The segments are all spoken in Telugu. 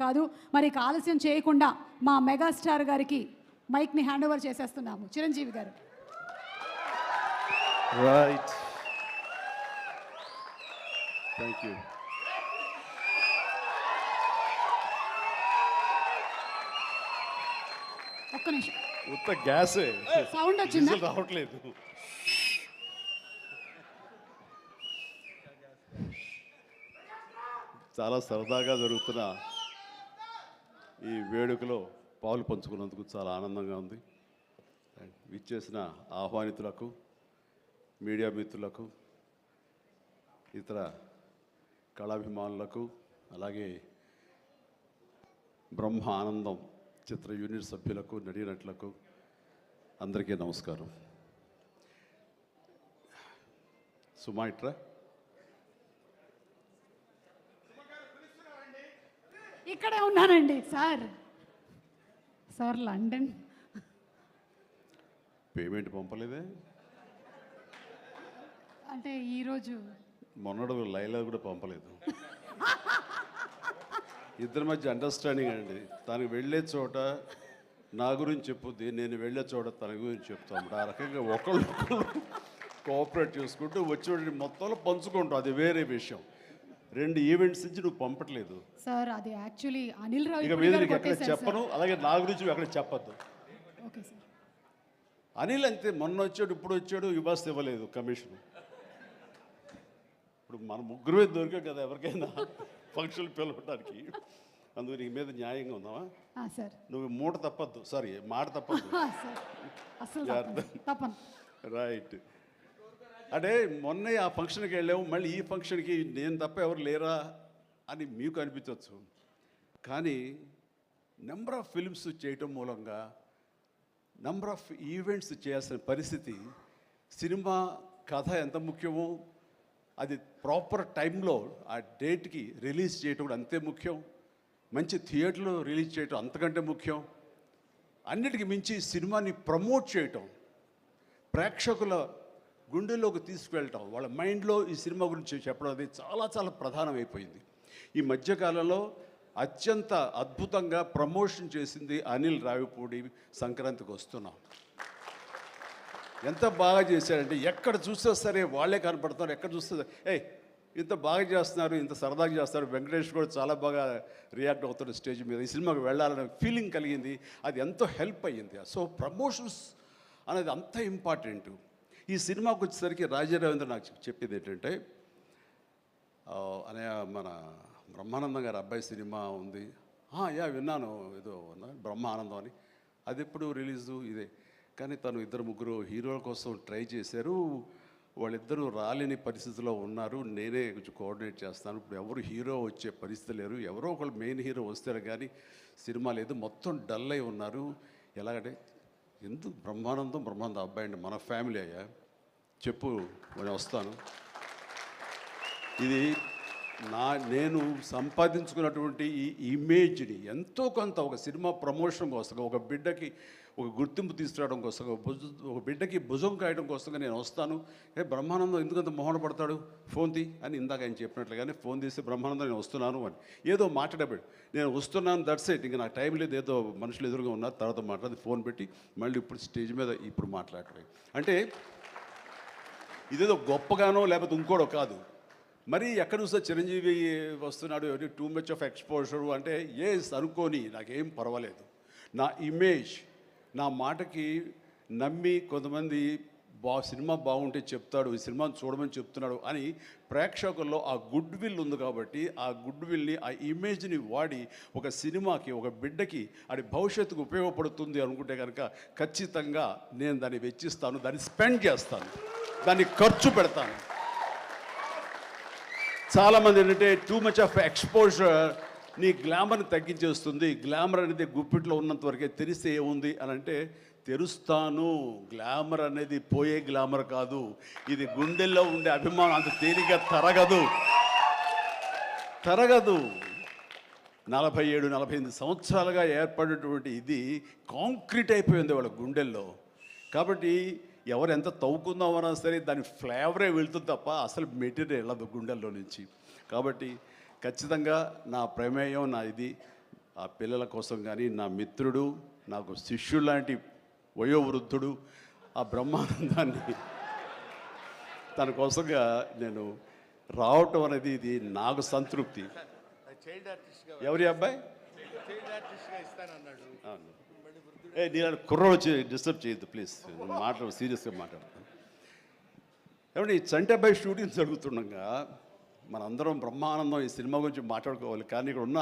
కాదు. మరి ఆలస్యం చేయకుండా మా మెగాస్టార్ గారికి మైక్ని హ్యాండ్ ఓవర్ చేసేస్తున్నాము. చిరంజీవి గారు. Right, thank you. ఒక్క నిమిషం, ఉత్త గ్యాసే, సౌండ్ వచ్చిందా? రావట్లేదు. చాలా సరదాగా జరుగుతున్న ఈ వేడుకలో పాలు పంచుకున్నందుకు చాలా ఆనందంగా ఉంది. విచ్చేసిన ఆహ్వానితులకు, మీడియా మిత్రులకు, ఇతర కళాభిమానులకు, అలాగే బ్రహ్మ ఆనందం చిత్ర యూనిట్ సభ్యులకు, నటీనటులకు అందరికీ నమస్కారం. సుమాయిట్రా ఇక్కడే ఉన్నానండి సార్. సార్ లండన్ పేమెంట్ పంపలేదే అంటే ఈరోజు మొన్నడు లైలా కూడా పంపలేదు. ఇద్దరి మధ్య అండర్స్టాండింగ్ అండి. తనకు వెళ్ళే చోట నా గురించి చెప్పుద్ది, నేను వెళ్ళే చోట తన గురించి చెప్తాం. ఆ రకంగా ఒకళ్ళు కోఆపరేట్ చేసుకుంటూ వచ్చి మొత్తంలో పంచుకుంటాం. అది వేరే విషయం. 2 ఈవెంట్స్ నుంచి నువ్వు పంపట్లేదు సార్. అది యాక్చువల్లీ అనిల్ రావు ఇక మీద ఎక్కడ చెప్పను, అలాగే నా గురించి అక్కడ చెప్పద్దు. Okay sir. అనిల్ అంతే, మొన్న వచ్చాడు, ఇప్పుడు వచ్చాడు, ఇవ్వాల్సి ఇవ్వలేదు కమిషన్. ఇప్పుడు మన ముగ్గురే దొరికాం కదా ఎవరికైనా ఫంక్షన్లు పిలవడానికి. అందుకు నీ మీద న్యాయంగా ఉందామా సార్? నువ్వు మూట తప్పద్దు, సారీ మాట తప్పద్దు. రైట్. అంటే మొన్న ఆ ఫంక్షన్కి వెళ్ళాము, మళ్ళీ ఈ ఫంక్షన్కి నేను తప్ప ఎవరు లేరా అని మీకు అనిపించవచ్చు. కానీ నెంబర్ ఆఫ్ ఫిల్మ్స్ చేయటం మూలంగా నెంబర్ ఆఫ్ ఈవెంట్స్ చేయాల్సిన పరిస్థితి, సినిమా కథ ఎంత ముఖ్యమో అది ప్రాపర్ టైంలో ఆ డేట్కి రిలీజ్ చేయటం కూడా అంతే ముఖ్యం. మంచి థియేటర్లో రిలీజ్ చేయటం అంతకంటే ముఖ్యం. అన్నిటికీ మించి సినిమాని ప్రమోట్ చేయటం, ప్రేక్షకుల గుండెల్లోకి తీసుకువెళ్ళటం, వాళ్ళ మైండ్లో ఈ సినిమా గురించి చెప్పడం అది చాలా చాలా ప్రధానమైపోయింది. ఈ మధ్యకాలంలో అత్యంత అద్భుతంగా ప్రమోషన్ చేసింది అనిల్ రావిపూడి. సంక్రాంతికి వస్తున్నాం, ఎంత బాగా చేశారంటే ఎక్కడ చూస్తే సరే వాళ్ళే కనపడుతున్నారు. ఎక్కడ చూస్తే ఇంత బాగా చేస్తున్నారు, ఇంత సరదాగా చేస్తారు. వెంకటేష్ కూడా చాలా బాగా రియాక్ట్ అవుతాడు స్టేజ్ మీద. ఈ సినిమాకి వెళ్ళాలనే ఫీలింగ్ కలిగింది. అది ఎంతో హెల్ప్ అయ్యింది. సో ప్రమోషన్స్ అనేది అంత ఇంపార్టెంట్. ఈ సినిమాకి వచ్చేసరికి రాజా రవీంద్ర నాకు చెప్పేది ఏంటంటే, అనే మన బ్రహ్మానందం గారి అబ్బాయి సినిమా ఉంది. విన్నాను, ఏదో బ్రహ్మ ఆనందం అని. అది ఎప్పుడు రిలీజు ఇదే. కానీ తను 2-3 హీరోల కోసం ట్రై చేశారు. వాళ్ళిద్దరూ రాలేని పరిస్థితిలో ఉన్నారు. నేనే కొంచెం కోఆర్డినేట్ చేస్తాను. ఇప్పుడు ఎవరు హీరో వచ్చే పరిస్థితి లేరు. ఎవరో ఒకళ్ళు మెయిన్ హీరో వస్తారు కానీ సినిమా లేదు. మొత్తం డల్ అయి ఉన్నారు. ఎలాగంటే ఎందుకు బ్రహ్మానందం అబ్బాయి అండి, మన ఫ్యామిలీ అయ్యా, చెప్పు నేను వస్తాను. ఇది నేను సంపాదించుకున్నటువంటి ఈ ఇమేజ్ని ఎంతో కొంత ఒక సినిమా ప్రమోషన్ కోసం, ఒక బిడ్డకి ఒక గుర్తింపు తీసుకురావడం కోసం, ఒక బిడ్డకి భుజం కాయడం కోసంగా నేను వస్తాను. బ్రహ్మానందం ఎందుకంత మొహన పడతాడు, ఫోన్ తీ అని ఇందాక ఆయన చెప్పినట్లుగానే ఫోన్ తీసి బ్రహ్మానందం నేను వస్తున్నాను అని ఏదో మాట్లాడబడి నేను వస్తున్నాను, దట్స్ ఇట్. ఇంకా నాకు టైం లేదు, ఏదో మనుషులు ఎదురుగా ఉన్నారు, తర్వాత మాట్లాడి ఫోన్ పెట్టి మళ్ళీ ఇప్పుడు స్టేజ్ మీద ఇప్పుడు మాట్లాడటం అంటే ఇదేదో గొప్పగానో లేకపోతే ఇంకోడో కాదు. మరి ఎక్కడ చూస్తే చిరంజీవి వస్తున్నాడు, టూ మచ్ ఆఫ్ ఎక్స్పోజర్ అంటే అనుకోని నాకేం పర్వాలేదు. నా ఇమేజ్, నా మాటకి నమ్మి కొంతమంది సినిమా బాగుంటే చెప్తాడు, ఈ సినిమాని చూడమని చెప్తున్నాడు అని ప్రేక్షకుల్లో ఆ గుడ్ విల్ ఉంది. కాబట్టి ఆ గుడ్ విల్ని, ఆ ఇమేజ్ని వాడి ఒక సినిమాకి, ఒక బిడ్డకి అది భవిష్యత్తుకు ఉపయోగపడుతుంది అనుకుంటే కనుక ఖచ్చితంగా నేను దాన్ని వెచ్చిస్తాను, దాన్ని స్పెండ్ చేస్తాను, దాన్ని ఖర్చు పెడతాను. చాలామంది ఏంటంటే టూ మచ్ ఆఫ్ ఎక్స్పోజర్ నీ గ్లామర్ని తగ్గించేస్తుంది. గ్లామర్ అనేది గుప్పిట్లో ఉన్నంత వరకే, తెలిస్తే ఏముంది అని అంటే తెరుస్తాను. గ్లామర్ అనేది పోయే గ్లామర్ కాదు, ఇది గుండెల్లో ఉండే అభిమానం అంత తేలిగా తరగదు. 47-48 సంవత్సరాలుగా ఏర్పడినటువంటి ఇది కాంక్రీట్ అయిపోయింది వాళ్ళ గుండెల్లో. కాబట్టి ఎవరు ఎంత తవ్వుకుందామన్నా సరే దాని ఫ్లేవరే వెళ్తుంది తప్ప అసలు మెటీరియల్ వెళ్ళదు గుండెల్లో నుంచి. కాబట్టి ఖచ్చితంగా నా ప్రమేయం, నా ఇది ఆ పిల్లల కోసం కానీ నా మిత్రుడు నాకు శిష్యుడు లాంటి వయోవృద్ధుడు ఆ బ్రహ్మానందాన్ని తన కోసంగా నేను రావటం అనేది ఇది నాకు సంతృప్తి. చైల్డ్ ఆర్టిస్ట్గా ఎవరి అబ్బాయి చైల్డ్ ఆర్టిస్ట్గా ఇస్తానన్నాడు. అవును. నేను కుర్రోడు వచ్చి డిస్టర్బ్ చేయొద్దు ప్లీజ్, మాట్లాడు సీరియస్గా మాట్లాడతాను. ఏమంటే ఈ చంటబ్బాయి షూటింగ్ జరుగుతుండగా మనందరం బ్రహ్మానందం ఈ సినిమా గురించి మాట్లాడుకోవాలి, కానీ ఇక్కడ ఉన్న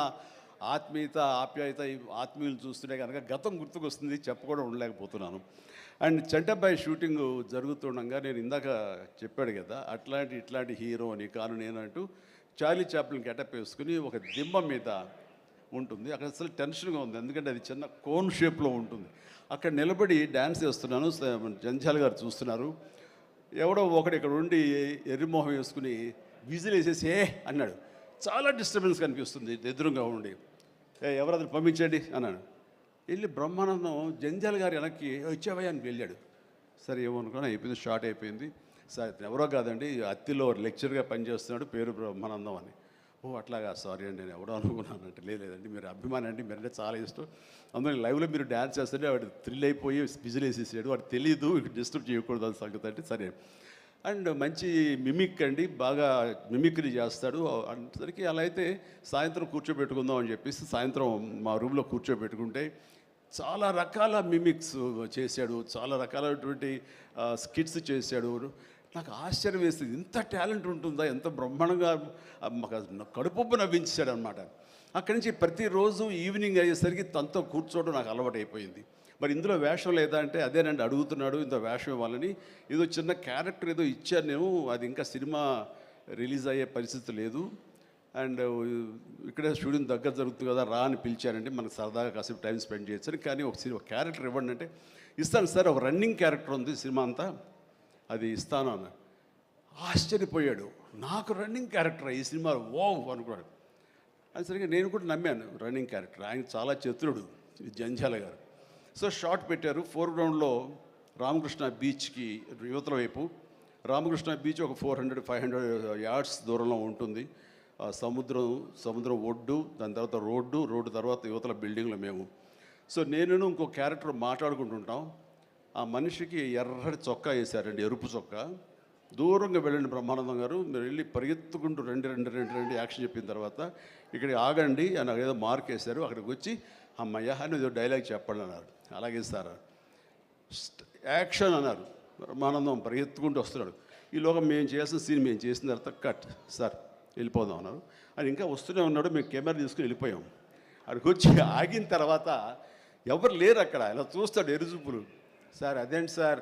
ఆత్మీయత ఆప్యాయత ఈ ఆత్మీయులు చూస్తుంటే కనుక గతం గుర్తుకొస్తుంది, చెప్పకుండా ఉండలేకపోతున్నాను. అండ్ చంటబ్బాయి షూటింగ్ జరుగుతుండగా నేను ఇందాక చెప్పాడు కదా ఇట్లాంటి హీరో అని కాను నేనంటూ చార్లీ చాప్లిన్ గెటప్ వేసుకుని ఒక దిమ్మ మీద ఉంటుంది. అక్కడ అసలు టెన్షన్గా ఉంది, ఎందుకంటే అది చిన్న కోన్ షేప్లో ఉంటుంది. అక్కడ నిలబడి డ్యాన్స్ చేస్తున్నాను, జంజాల్ గారు చూస్తున్నారు. ఎవడో ఒకడు ఇక్కడ ఉండి ఎర్రిమోహం వేసుకుని విజిల్ వేసేసి అన్నాడు. చాలా డిస్టర్బెన్స్ కనిపిస్తుంది ఎదురుగా ఉండి. ఎవరది పంపించండి అన్నాడు. వెళ్ళి బ్రహ్మానందం జంజాల్ గారు వెనక్కి వచ్చావయ్యా అని వెళ్ళాడు. సరే ఏమనుకున్నా అయిపోయింది, షార్ట్ అయిపోయింది. సార్ ఎవరో కాదండి అత్తిలో లెక్చర్గా పనిచేస్తున్నాడు, పేరు బ్రహ్మానందం అని. ఓ అట్లాగా, సారీ అండి నేను ఎవడో అనుకున్నానంటే లేదండి మీరు అభిమాని అండి, మీరంటే చాలా ఇష్టం, అందులో లైవ్లో మీరు డ్యాన్స్ చేస్తుంటే వాడు థ్రిల్ అయిపోయి విజిల్ వేసేసాడు, వాడు తెలీదు డిస్టర్బ్ చేయకూడదు అని సంగతి అంటే సరే. అండ్ మంచి మిమిక్ అండి, బాగా మిమిక్రీ చేస్తాడు అనేసరికి అలా అయితే సాయంత్రం కూర్చోబెట్టుకుందాం అని చెప్పేసి సాయంత్రం మా రూమ్లో కూర్చోబెట్టుకుంటే చాలా రకాల మిమిక్స్ చేశాడు, చాలా రకాలైనటువంటి స్కిట్స్ చేశాడు. నాకు ఆశ్చర్యం వేస్తుంది, ఇంత టాలెంట్ ఉంటుందా, ఎంత బ్రహ్మాండంగా మాకు కడుపు నవ్వించాడు అనమాట. అక్కడి నుంచి ప్రతిరోజు ఈవినింగ్ అయ్యేసరికి తనతో కూర్చోవడం నాకు అలవాటు అయిపోయింది. మరి ఇందులో వేషం లేదా అంటే అదేనండి అడుగుతున్నాడు, ఇంత వేషం ఇవ్వాలని. ఏదో చిన్న క్యారెక్టర్ ఏదో ఇచ్చాను నేను, అది ఇంకా సినిమా రిలీజ్ అయ్యే పరిస్థితి లేదు. అండ్ ఇక్కడే షూటింగ్ దగ్గర జరుగుతుంది కదా రా అని పిలిచారంటే మనకు సరదాగా కాసేపు టైం స్పెండ్ చేయొచ్చు, కానీ ఒక క్యారెక్టర్ ఇవ్వండి అంటే ఇస్తాను సార్, ఒక రన్నింగ్ క్యారెక్టర్ ఉంది సినిమా అంతా, అది ఇస్తాను అన్న. ఆశ్చర్యపోయాడు, నాకు రన్నింగ్ క్యారెక్టర్ ఈ సినిమా ఓ అనుకున్నాడు. అది సరిగ్గా నేను కూడా నమ్మాను, రన్నింగ్ క్యారెక్టర్ ఆయన చాలా చతురుడు జంజాల గారు. సో షార్ట్ పెట్టారు. ఫోర్గ్రౌండ్లో రామకృష్ణ బీచ్కి యువతల వైపు, రామకృష్ణ బీచ్ ఒక 400-500 యార్డ్స్ దూరంలో ఉంటుంది. సముద్రం ఒడ్డు, దాని తర్వాత రోడ్డు తర్వాత యువతల బిల్డింగ్లో మేము. సో నేను ఇంకో క్యారెక్టర్ మాట్లాడుకుంటుంటాం. ఆ మనిషికి ఎర్రటి చొక్కా వేశారండి, ఎరుపు చొక్కా. దూరంగా వెళ్ళండి బ్రహ్మానందం గారు, మీరు వెళ్ళి పరిగెత్తుకుంటూ రెండు యాక్షన్ చెప్పిన తర్వాత ఇక్కడికి ఆగండి అని ఏదో మార్క్ వేశారు. అక్కడికి వచ్చి అమ్మయ్య అని ఏదో డైలాగ్ చెప్పండి అన్నారు. అలాగే సార్ యాక్షన్ అన్నారు. బ్రహ్మానందం పరిగెత్తుకుంటూ వస్తున్నాడు. ఈలోగా మేము చేసిన సీన్ మేము చేసిన తర్వాత కట్ సార్ వెళ్ళిపోదాం అన్నారు. అది ఇంకా వస్తూనే ఉన్నాడు, మేము కెమెరా తీసుకుని వెళ్ళిపోయాం. అక్కడికి వచ్చి ఆగిన తర్వాత ఎవరు లేరు అక్కడ, ఇలా చూస్తాడు ఎరుజుపులు. సార్ అదేంటి సార్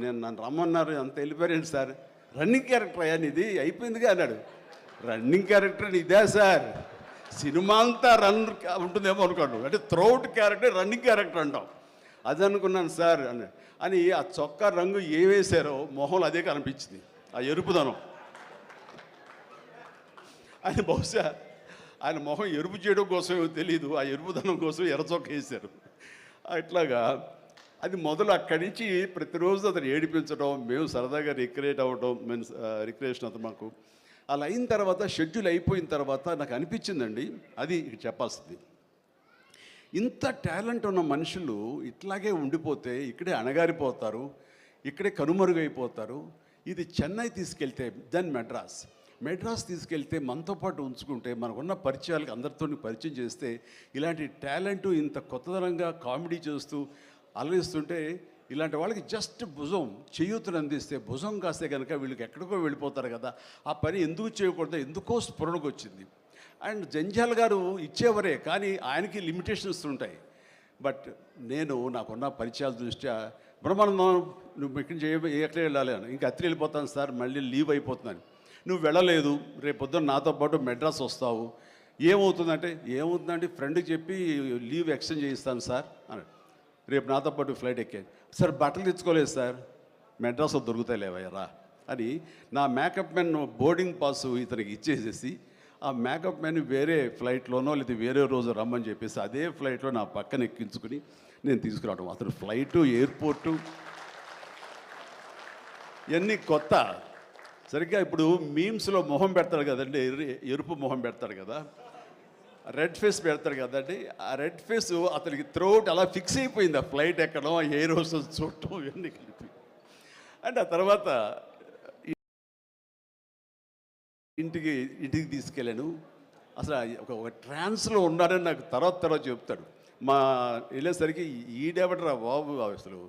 నన్ను రమ్మన్నారు అంత వెళ్ళిపోయారండి సార్, రన్నింగ్ క్యారెక్టర్ అయ్యా ఇది అయిపోయిందిగా అన్నాడు. రన్నింగ్ క్యారెక్టర్ ఇదే సార్, సినిమా అంతా రన్ ఉంటుందేమో అనుకోండి, అంటే త్రౌట్ క్యారెక్టర్ రన్నింగ్ క్యారెక్టర్ అంటాం, అది అనుకున్నాను సార్ అని ఆ చొక్కా రంగు ఏ వేశారో మొహంలో అదే కనిపించింది, ఆ ఎరుపుదనం. ఆయన బహుశా ఆయన మొహం ఎరుపు చేయడం కోసమేమో తెలియదు, ఆ ఎరుపుదనం కోసం ఎర్ర చొక్క వేశారు. అట్లాగా అది మొదలు అక్కడి నుంచి ప్రతిరోజు అతను ఏడిపించడం, మేము సరదాగా రిక్రియేట్ అవ్వడం, రిక్రియేషన్ అతను మాకు. అలా అయిన తర్వాత షెడ్యూల్ అయిపోయిన తర్వాత నాకు అనిపించిందండి, అది ఇక్కడ చెప్పాల్సింది, ఇంత టాలెంట్ ఉన్న మనుషులు ఇట్లాగే ఉండిపోతే ఇక్కడే అణగారిపోతారు, ఇక్కడే కనుమరుగైపోతారు. ఇది చెన్నై తీసుకెళ్తే దెన్ మెడ్రాస్ తీసుకెళ్తే మనతో పాటు ఉంచుకుంటే మనకున్న పరిచయాలకు అందరితో పరిచయం చేస్తే ఇలాంటి టాలెంట్ ఇంత కొత్తదనంగా కామెడీ చేస్తూ అలరిస్తుంటే ఇలాంటి వాళ్ళకి జస్ట్ భుజం చేయూతను అందిస్తే, భుజం కాస్తే కనుక వీళ్ళకి ఎక్కడికో వెళ్ళిపోతారు కదా, ఆ పని ఎందుకు చేయకూడదు, ఎందుకో స్ఫురణకు వచ్చింది. అండ్ జంజాల్ గారు ఇచ్చేవరే, కానీ ఆయనకి లిమిటేషన్స్ ఉంటాయి. బట్ నాకున్న పరిచయాల దృష్ట్యా బ్రహ్మానందం నువ్వు ఇక్కడి నుంచి ఎక్కడ వెళ్ళాలి అని, ఇంకా అత్రి వెళ్ళిపోతాను సార్, మళ్ళీ లీవ్ అయిపోతున్నాను. నువ్వు వెళ్ళలేదు, రేపు పొద్దున్న నాతో పాటు మెడ్రాస్ వస్తావు, ఏమవుతుందంటే ఫ్రెండ్కి చెప్పి లీవ్ ఎక్స్టెండ్ చేయిస్తాను సార్ అని. రేపు నాతో పాటు ఫ్లైట్ ఎక్కాను సార్, బట్టలు తెచ్చుకోలేదు సార్, మెడ్రాస్లో దొరుకుతాయి లేవయ్యరా అని నా మేకప్ మ్యాన్ బోర్డింగ్ పాస్ ఇతనికి ఇచ్చేసేసి ఆ మేకప్ మ్యాన్ వేరే ఫ్లైట్లోనో లేదా వేరే రోజు రమ్మని చెప్పేసి అదే ఫ్లైట్లో నా పక్కన ఎక్కించుకుని నేను తీసుకురావడం. అతను ఫ్లైటు, ఎయిర్పోర్టు ఇవన్నీ కొత్త. సరిగ్గా ఇప్పుడు మీమ్స్లో మొహం పెడతాడు కదండి, ఎరుపు మొహం పెడతాడు కదా, రెడ్ ఫేస్ పెడతాడు కదండి, ఆ రెడ్ ఫేస్ అతనికి త్రోట్ అలా ఫిక్స్ అయిపోయింది. ఆ ఫ్లైట్ ఎక్కడం, ఆ ఎయిర్ హోస్టెస్ చూడటం ఇవన్నీ కలిపి. అండ్ ఆ తర్వాత ఇంటికి ఇంటికి తీసుకెళ్ళాను. అసలు ఒక ట్రాన్స్లో ఉన్నాడని నాకు తర్వాత చెప్తాడు. మా వెళ్ళేసరికి ఈడెవడరా బాబు అసలు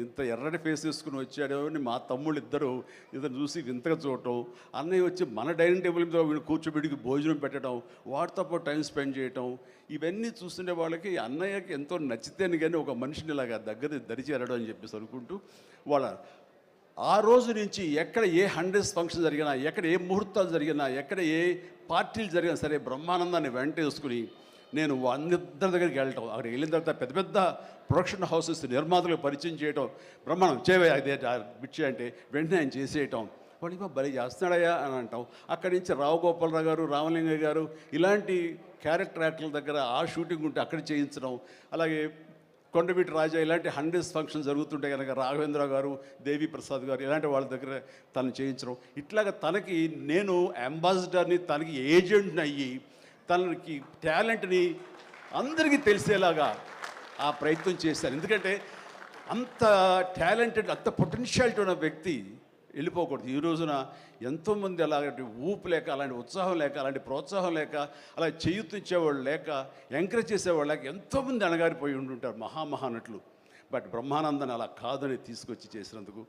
ఇంత ఎర్రటి ఫేస్ వేసుకుని వచ్చాడో అని మా తమ్ముళ్ళు ఇద్దరు ఇతను చూసి వింతగా చూడటం, అన్నయ్య వచ్చి మన డైనింగ్ టేబుల్ మీద వీళ్ళు కూర్చోబెడికి భోజనం పెట్టడం, వాటితో పాటు టైం స్పెండ్ చేయటం, ఇవన్నీ చూస్తుండే వాళ్ళకి అన్నయ్యకి ఎంతో నచ్చితేనే కానీ ఒక మనిషిని ఇలాగా దగ్గర దరిచేరడం అని చెప్పేసి అనుకుంటూ వాళ్ళ ఆ రోజు నుంచి ఎక్కడ ఏ 100th ఫంక్షన్ జరిగినా, ఎక్కడ ఏ ముహూర్తాలు జరిగినా, ఎక్కడ ఏ పార్టీలు జరిగినా సరే బ్రహ్మానందాన్ని వెంట వేసుకుని నేను అందరి దగ్గరికి వెళ్ళటం, అక్కడికి వెళ్ళిన తర్వాత పెద్ద పెద్ద ప్రొడక్షన్ హౌసెస్ నిర్మాతలకు పరిచయం చేయటం, బ్రహ్మాండం చేవే అదే బిచ్చే అంటే వెంటనే ఆయన చేసేయటం, వాడికి భలే చేస్తున్నాడయ్యా అని అంటాం. అక్కడి నుంచి రావు గోపాలరావు గారు, రామలింగయ్య గారు ఇలాంటి క్యారెక్టర్ యాక్టర్ల దగ్గర ఆ షూటింగ్ ఉంటే అక్కడ చేయించడం, అలాగే కొండవీటి రాజా ఇలాంటి 100th ఫంక్షన్ జరుగుతుంటే కనుక రాఘవేంద్ర గారు, దేవి ప్రసాద్ గారు ఇలాంటి వాళ్ళ దగ్గర తను చేయించడం, ఇట్లాగా తనకి నేను అంబాసిడర్ని, తనకి ఏజెంట్ని అయ్యి తనకి టాలెంట్ని అందరికీ తెలిసేలాగా ఆ ప్రయత్నం చేశాను. ఎందుకంటే అంత టాలెంటెడ్, అంత పొటెన్షియాలిటీ ఉన్న వ్యక్తి వెళ్ళిపోకూడదు. ఈ రోజున ఎంతోమంది అలాంటి ఊపు లేక, అలాంటి ఉత్సాహం లేక, అలాంటి ప్రోత్సాహం లేక, అలా చేయూతించేవాళ్ళు లేక, ఎంకరేజ్ చేసేవాళ్ళు లేక ఎంతోమంది అణగారిపోయి ఉంటుంటారు మహానటులు. బట్ బ్రహ్మానందన్ అలా కాదని తీసుకొచ్చి చేసినందుకు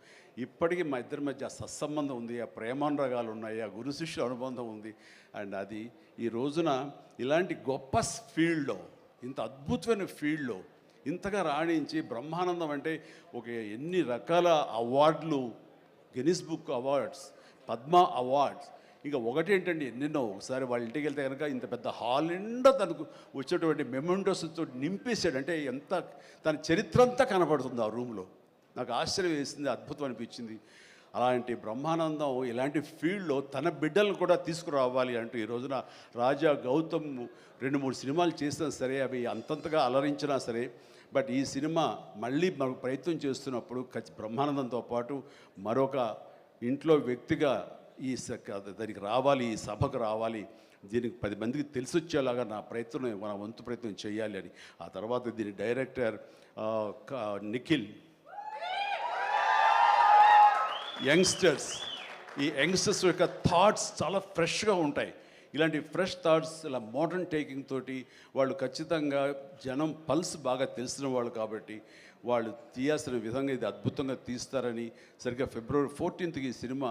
ఇప్పటికీ మా ఇద్దరి మధ్య ఆ సత్సంబంధం ఉంది, ఆ ప్రేమానురాగాలు ఉన్నాయి, ఆ గురు శిష్యుల అనుబంధం ఉంది. అండ్ అది ఈ రోజున ఇలాంటి గొప్ప ఫీల్డ్లో, ఇంత అద్భుతమైన ఫీల్డ్లో ఇంతగా రాణించి బ్రహ్మానందం అంటే ఒక ఎన్ని రకాల అవార్డులు, Guinness book awards, Padma awards, ఇంకా ఒకటేంటండి ఎన్నెన్నో. ఒకసారి వాళ్ళ ఇంటికి వెళ్తే కనుక ఇంత పెద్ద హాల్ నిండా తనకు వచ్చేటువంటి మెమెంటోస్తో నింపేశాడు. అంటే ఎంత తన చరిత్ర అంతా కనబడుతుంది ఆ రూమ్లో. నాకు ఆశ్చర్యం వేసింది, అద్భుతం అనిపించింది. అలాంటి బ్రహ్మానందం ఇలాంటి ఫీల్డ్లో తన బిడ్డలను కూడా తీసుకురావాలి అంటూ ఈ రోజున రాజా గౌతమ్ 2-3 సినిమాలు చేసినా సరే అవి అంతంతగా అలరించినా సరే, బట్ ఈ సినిమా మళ్ళీ మనకు ప్రయత్నం చేస్తున్నప్పుడు బ్రహ్మానందంతో పాటు మరొక ఇంట్లో వ్యక్తిగా దానికి రావాలి, ఈ సభకు రావాలి, దీనికి 10 మందికి తెలిసొచ్చేలాగా మన వంతు ప్రయత్నం చేయాలి అని. ఆ తర్వాత దీని డైరెక్టర్ నిఖిల్, ఈ యంగ్స్టర్స్ యొక్క థాట్స్ చాలా ఫ్రెష్గా ఉంటాయి. ఇలాంటి ఫ్రెష్ థాట్స్, ఇలా మోడర్న్ టేకింగ్ తోటి వాళ్ళు ఖచ్చితంగా జనం పల్స్ బాగా తెలిసిన వాళ్ళు కాబట్టి వాళ్ళు తీయాల్సిన విధంగా ఇది అద్భుతంగా తీస్తారని, సరిగ్గా February 14th ఈ సినిమా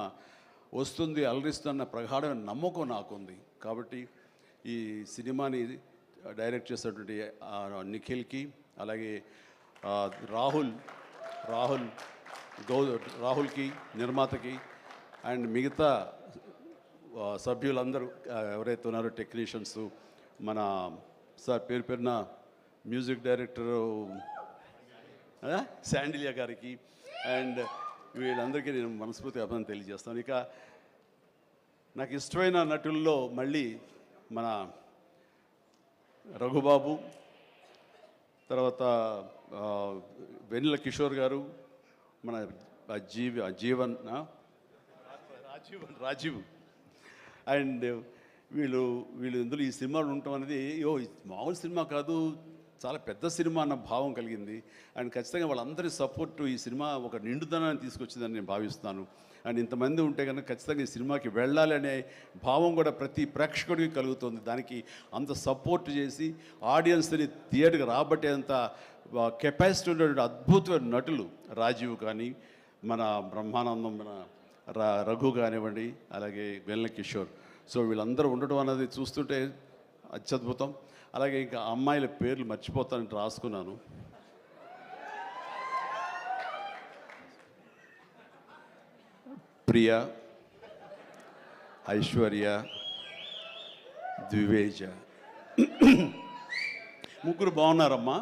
వస్తుంది, అలరిస్తున్న ప్రగాఢమైన నమ్మకం నాకుంది. కాబట్టి ఈ సినిమాని డైరెక్ట్ చేసినటువంటి నిఖిల్కి, అలాగే రాహుల్కి నిర్మాతకి, అండ్ మిగతా సభ్యులందరూ ఎవరైతే ఉన్నారో టెక్నీషియన్స్, మన సార్ పేరున మ్యూజిక్ డైరెక్టరు శాండిలియా గారికి, అండ్ వీళ్ళందరికీ నేను మనస్ఫూర్తి అభినందన తెలియజేస్తాను. ఇక నాకు ఇష్టమైన నటుల్లో మళ్ళీ మన రఘుబాబు, తర్వాత వెన్నెల కిషోర్ గారు, మన రాజీవ్ అండ్ వీళ్ళు ఇందులో ఈ సినిమాలు ఉండటం అనేది మామూలు సినిమా కాదు, చాలా పెద్ద సినిమా అన్న భావం కలిగింది. అండ్ ఖచ్చితంగా వాళ్ళందరి సపోర్టు ఈ సినిమా ఒక నిండుదనాన్ని తీసుకొచ్చిందని నేను భావిస్తున్నాను. అండ్ ఇంతమంది ఉంటే కనుక ఖచ్చితంగా ఈ సినిమాకి వెళ్ళాలి అనే భావం కూడా ప్రతి ప్రేక్షకుడికి కలుగుతుంది. దానికి అంత సపోర్ట్ చేసి ఆడియన్స్ని థియేటర్కి రాబట్టేంత కెపాసిటీ ఉన్నటువంటి అద్భుతమైన నటులు రాజీవ్ కానీ, మన బ్రహ్మానందం, మన రఘు కానివ్వండి, అలాగే వెన్నెల కిషోర్. సో వీళ్ళందరూ ఉండడం అనేది చూస్తుంటే అత్యద్భుతం. అలాగే ఇంకా అమ్మాయిల పేర్లు మర్చిపోతానంటే రాసుకున్నాను. ప్రియ, ఐశ్వర్య, ద్వివేజ, ముగ్గురు బాగున్నారమ్మా.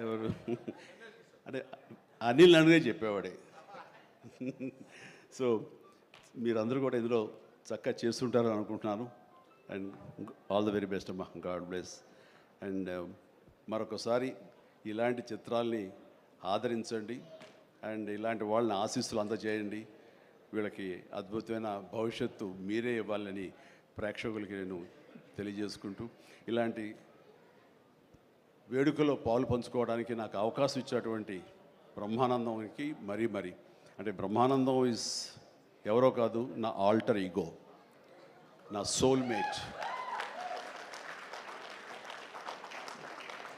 ఎవరు అంటే అనిల్ నన్నుగా చెప్పేవాడే. సో మీరందరూ కూడా ఇందులో చక్కగా చేస్తుంటారని అనుకుంటున్నాను. And all the very best అమ్మా, గాడ్ బ్లెస్. అండ్ మరొకసారి ఇలాంటి చిత్రాల్ని ఆదరించండి అండ్ ఇలాంటి వాళ్ళని ఆశీస్సులు అందజేయండి. వీళ్ళకి అద్భుతమైన భవిష్యత్తు మీరే ఇవ్వాలని ప్రేక్షకులకి నేను తెలియజేసుకుంటూ ఇలాంటి వేడుకలో పాలు పంచుకోవడానికి నాకు అవకాశం ఇచ్చినటువంటి బ్రహ్మానందంకి మరీ అంటే బ్రహ్మానందం ఇస్ ఎవరో కాదు, నా ఆల్టర్ ఈగో, నా సోల్మేట్.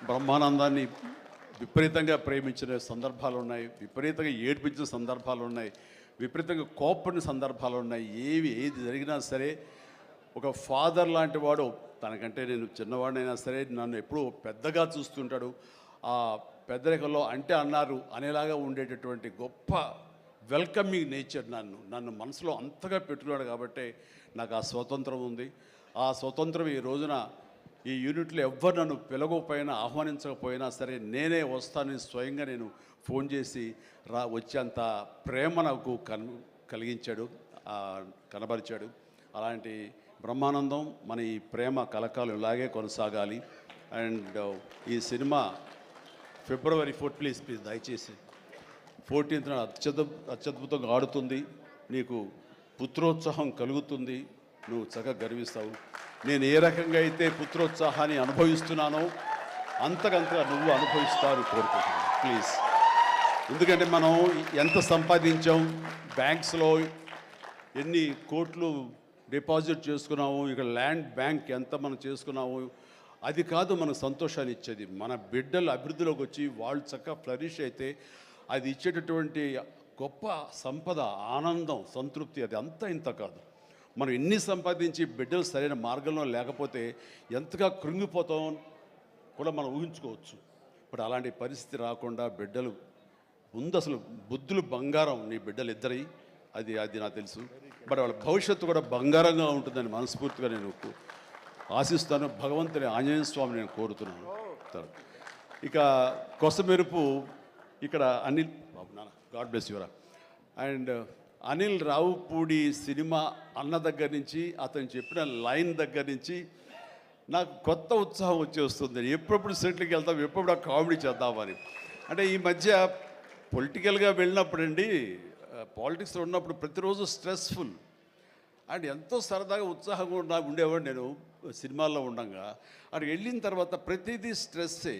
బ్రహ్మానందాన్ని విపరీతంగా ప్రేమించిన సందర్భాలు ఉన్నాయి, విపరీతంగా ఏడ్పించిన సందర్భాలు ఉన్నాయి, విపరీతంగా కోప్పడిన సందర్భాలు ఉన్నాయి. ఏది జరిగినా సరే ఒక ఫాదర్ లాంటి వాడు, తనకంటే నేను చిన్నవాడినైనా సరే నన్ను ఎప్పుడూ పెద్దగా చూస్తుంటాడు. ఆ పెద్దరికంలో అంటే అన్నారు అనేలాగా ఉండేటటువంటి గొప్ప వెల్కమింగ్ నేచర్ నన్ను మనసులో అంతగా పెట్టుకున్నాడు. కాబట్టి నాకు ఆ స్వతంత్రం ఉంది. ఆ స్వతంత్రం ఈ రోజున ఈ యూనిట్లో ఎవ్వరు నన్ను పిలవకపోయినా ఆహ్వానించకపోయినా సరే నేనే వస్తానని స్వయంగా నేను ఫోన్ చేసి వచ్చేంత ప్రేమ నాకు కలిగించాడు, కనబరిచాడు. అలాంటి బ్రహ్మానందం మన ఈ ప్రేమ కలకాలం ఇలాగే కొనసాగాలి. అండ్ ఈ సినిమా February 4th ప్లీజ్ దయచేసి 14th అత్యద్భుతంగా ఆడుతుంది. నీకు పుత్రోత్సాహం కలుగుతుంది, నువ్వు చక్కగా గర్విస్తావు. నేను ఏ రకంగా అయితే పుత్రోత్సాహాన్ని అనుభవిస్తున్నానో అంతకంతగా నువ్వు అనుభవిస్తావు కోరుకుంటున్నాను ప్లీజ్. ఎందుకంటే మనం ఎంత సంపాదించాం, బ్యాంక్స్లో ఎన్ని కోట్లు డిపాజిట్ చేసుకున్నాము, ఇక్కడ ల్యాండ్ బ్యాంక్ ఎంత మనం చేసుకున్నాము, అది కాదు మనకు సంతోషాన్ని ఇచ్చేది. మన బిడ్డలు అభివృద్ధిలోకి వచ్చి వాళ్ళు చక్కగా ఫ్లరిష్ అయితే అది ఇచ్చేటటువంటి గొప్ప సంపద, ఆనందం, సంతృప్తి అది అంతా ఇంత కాదు. మనం ఎన్ని సంపాదించి బిడ్డలు సరైన మార్గంలో లేకపోతే ఎంతగా కృంగిపోతాం కూడా మనం ఊహించుకోవచ్చు. ఇప్పుడు అలాంటి పరిస్థితి రాకుండా బిడ్డలు ముందు అసలు బుద్ధులు బంగారం నీ బిడ్డలు ఇద్దరి, అది నాకు తెలుసు. బట్ వాళ్ళ భవిష్యత్తు కూడా బంగారంగా ఉంటుందని మనస్ఫూర్తిగా నేను ఆశిస్తాను. భగవంతుని ఆంజనేయ స్వామి నేను కోరుతున్నాను. ఇక కొసమెరుపు ఇక్కడ అనిల్ బాబు నాన్న గాడ్ బ్లెస్ యువరా. అండ్ అనిల్ రావుపూడి సినిమా అన్న దగ్గర నుంచి, అతను చెప్పిన లైన్ దగ్గర నుంచి నాకు కొత్త ఉత్సాహం వచ్చేస్తుంది. ఎప్పుడప్పుడు సెటిల్కి వెళ్తాం, ఎప్పుడు కామెడీ చేద్దామని. అంటే ఈ మధ్య పొలిటికల్గా వెళ్ళినప్పుడండి, పాలిటిక్స్లో ఉన్నప్పుడు ప్రతిరోజు స్ట్రెస్ఫుల్ అండ్ ఎంతో సరదాగా ఉత్సాహంగా ఉండేవాడు నేను సినిమాల్లో ఉండగా. అక్కడికి వెళ్ళిన తర్వాత ప్రతిదీ స్ట్రెస్సే.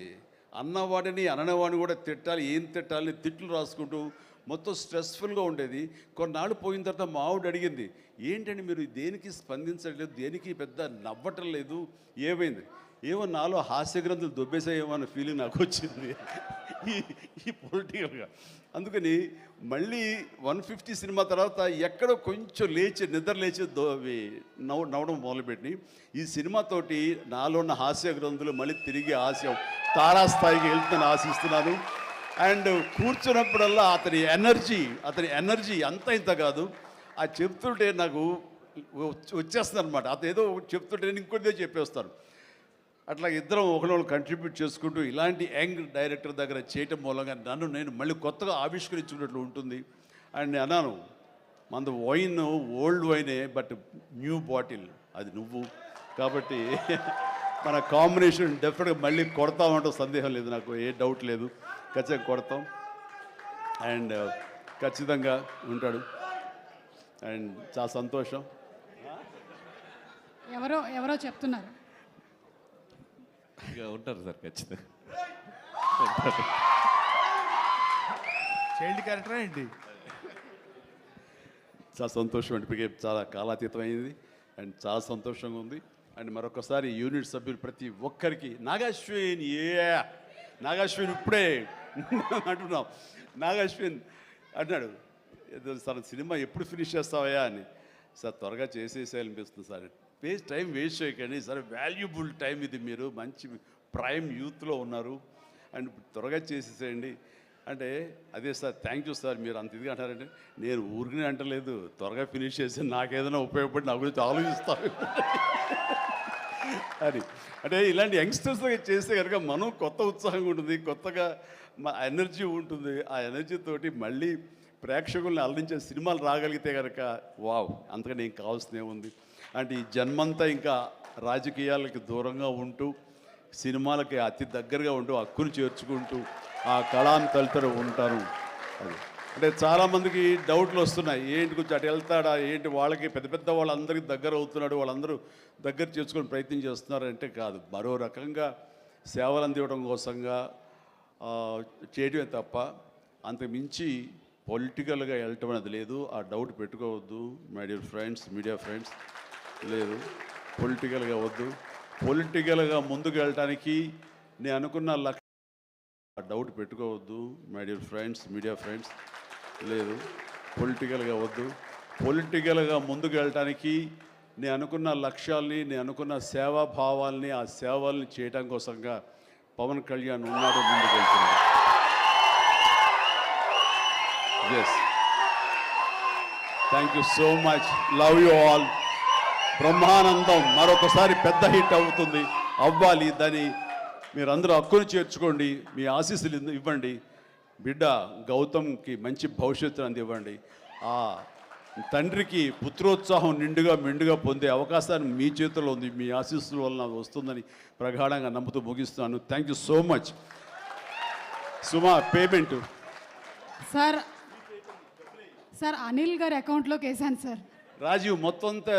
అన్నవాడిని అననవాడిని కూడా తిట్టాలి, ఏం తిట్టాలని తిట్లు రాసుకుంటూ మొత్తం స్ట్రెస్ఫుల్గా ఉండేది. కొన్నాళ్ళు పోయిన తర్వాత మా ఆవిడ అడిగింది, ఏంటంటే మీరు దేనికి స్పందించట్లేదు, దేనికి పెద్ద నవ్వటం లేదు, ఏమైంది? ఏమో నాలో హాస్య గ్రంథులు దొబ్బేసాయేమో అన్న ఫీలింగ్ నాకు వచ్చింది ఈ పొలిటికల్గా. అందుకని మళ్ళీ 150 సినిమా తర్వాత ఎక్కడో కొంచెం నిద్ర లేచి నవ్వడం మొదలుపెట్టి ఈ సినిమాతోటి నాలో ఉన్న హాస్య గ్రంథులు మళ్ళీ తిరిగి హాస్యం తారాస్థాయికి వెళ్తుందని ఆశిస్తున్నాను. అండ్ కూర్చున్నప్పుడల్లా అతని ఎనర్జీ అంత ఇంత కాదు. ఆ చెప్తుంటే నాకు వచ్చేస్తుంది అనమాట. అతను ఏదో చెప్తుంటే నేను ఇంకోటిదే చెప్పేస్తాను. అట్లా ఇద్దరం ఒకళ్ళు కంట్రిబ్యూట్ చేసుకుంటూ ఇలాంటి యంగ్ డైరెక్టర్ దగ్గర చేయటం మూలంగా నేను మళ్ళీ కొత్తగా ఆవిష్కరించుకున్నట్లు ఉంటుంది. అండ్ నేను అన్నాను, మన వైన్ ఓల్డ్ వైనే బట్ న్యూ బాటిల్ అది నువ్వు. కాబట్టి మన కాంబినేషన్ డెఫినెట్గా మళ్ళీ కొడతామంటే సందేహం లేదు, నాకు ఏ డౌట్ లేదు, ఖచ్చితంగా కొడతాం. అండ్ ఖచ్చితంగా ఉంటాడు. అండ్ చాలా సంతోషం. ఎవరో చెప్తున్నారు ఉంటారు సార్, ఖచ్చితంగా చైల్డ్ క్యారెక్టర్ ఏంటి? చాలా సంతోషం అంటే చాలా కాలాతీతమైంది అండ్ చాలా సంతోషంగా ఉంది. అండ్ మరొకసారి యూనిట్ సభ్యులు ప్రతి ఒక్కరికి నాగాశ్విన్ ఇప్పుడే అంటున్నాం. నాగాశ్విన్ అన్నాడు, సార్ సినిమా ఎప్పుడు ఫినిష్ చేస్తావయ్యా అని. సార్ త్వరగా చేసేసేయాలనిపిస్తుంది సార్, టైం వేస్ట్ చేయకండి సార్, వాల్యుబుల్ టైం ఇది, మీరు మంచి ప్రైమ్ యూత్లో ఉన్నారు అండ్ త్వరగా చేసేసేయండి అంటే. అదే సార్ థ్యాంక్ యూ సార్, మీరు అంత ఇదిగా అంటారంటే నేను ఊరికనే అంటలేదు, త్వరగా ఫినిష్ చేసి నాకేదైనా ఉపయోగపడి నా గురించి ఆలోచిస్తాను అని. అంటే ఇలాంటి యంగ్స్టర్స్ చేస్తే కనుక మనం కొత్త ఉత్సాహంగా ఉంటుంది, కొత్తగా మా ఎనర్జీ ఉంటుంది. ఆ ఎనర్జీతోటి మళ్ళీ ప్రేక్షకుల్ని అలరించే సినిమాలు రాగలిగితే కనుక వావ్, అంతకని ఏం కావాల్సిందే ఉంది. అంటే ఈ జన్మంతా ఇంకా రాజకీయాలకి దూరంగా ఉంటూ సినిమాలకి అతి దగ్గరగా ఉంటూ హక్కును చేర్చుకుంటూ ఆ కళాన్ని తలుతూ ఉంటాను. అది అంటే చాలామందికి డౌట్లు వస్తున్నాయి, ఏంటి కొంచెం అటు వెళ్తాడా ఏంటి, వాళ్ళకి పెద్ద పెద్ద వాళ్ళందరికీ దగ్గర అవుతున్నాడు, వాళ్ళందరూ దగ్గర చేసుకొని ప్రయత్నం చేస్తున్నారు అంటే కాదు, మరో రకంగా సేవలు అందివ్వడం కోసంగా చేయడమే తప్ప అంతకు మించి పొలిటికల్గా వెళ్ళటం అనేది లేదు. ఆ డౌట్ పెట్టుకోవద్దు my dear friends, media friends. లేదు, పొలిటికల్గా వద్దు. పొలిటికల్గా ముందుకు వెళ్ళటానికి నేను అనుకున్న ఆ డౌట్ పెట్టుకోవద్దు my dear friends, media friends. లేదు, పొలిటికల్గా వద్దు. పొలిటికల్గా ముందుకు వెళ్ళటానికి నేను అనుకున్న లక్ష్యాల్ని, నేను అనుకున్న సేవాభావాల్ని, ఆ సేవల్ని చేయడం కోసంగా పవన్ కళ్యాణ్ ఉన్నాడు, ముందుకు వెళ్తున్నాడు. Yes, thank you so much, love you all. Brahmanandam మరొకసారి పెద్ద హిట్ అవుతుంది, అవ్వాలి. దాన్ని మీరందరూ హక్కును చేర్చుకోండి, మీ ఆశీస్సులు ఇవ్వండి. బిడ్డ గౌతమ్కి మంచి భవిష్యత్తును అందివ్వండి. ఆ తండ్రికి పుత్రోత్సాహం నిండుగా మెండుగా పొందే అవకాశాన్ని మీ చేతుల్లో ఉంది, మీ ఆశీస్సుల వలన వస్తుందని ప్రగాఢంగా నమ్ముతూ ముగిస్తున్నాను. Thank you so much. Suma, payment sir sir Anil గారి అకౌంట్లోకి వేసాను సార్. రాజీవ్ మొత్తం అంతా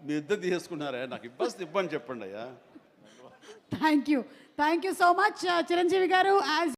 మీ ఇద్దరు తీసుకున్నారా? నాకు ఇబ్బంది చెప్పండి అయ్యా. Thank you so much Chiranjeevi గారు. యాజ్